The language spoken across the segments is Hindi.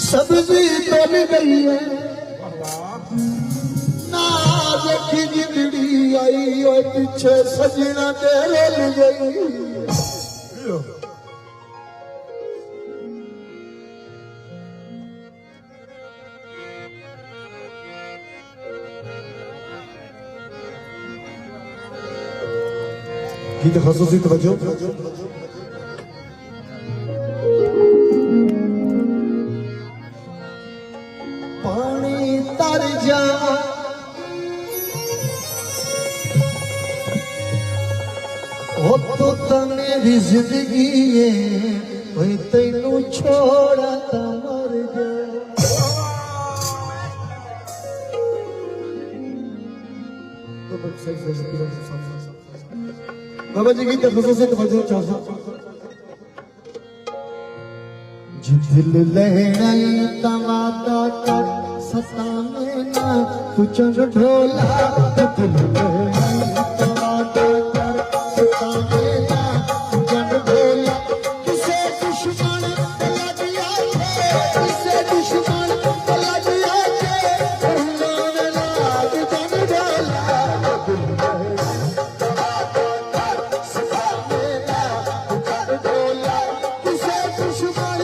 सब्जी तोल गई है ना देखी जिंदड़ी आई और पीछे सजना तेरे ले गई। गीत खसूसी तवज्जो। पानी तर जा हो तो तने भी जिंदगी है वही तेनू छोड़ा ता मर जा। बाबा जी की खसूसी तवज्जो चाहता दिल लेना तमादा कर सताने ना तू चंद ढोला दिल लेना तमादा कर सताने ना तू चंद ढोला किसे दुश्मन लग जाए किसे दुश्मन लग जाए भूलने लाग चंद ढोला दिल लेना तमादा कर सताने ना तू चंद ढोला किसे दुश्मन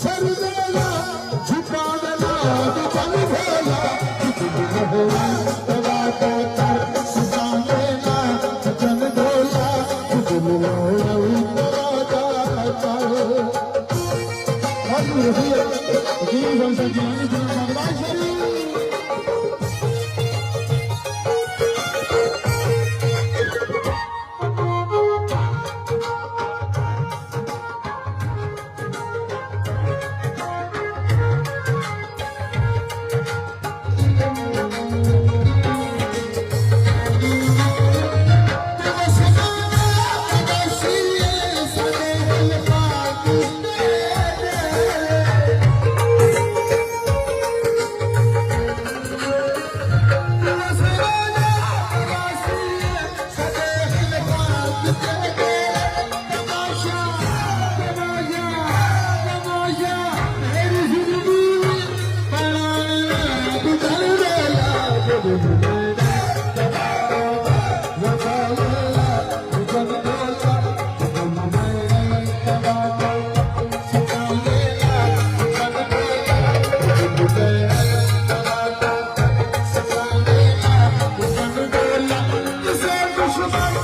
सर देना झुका देना चल भोला तेरा तो कर सजा देना चल भोला Shubha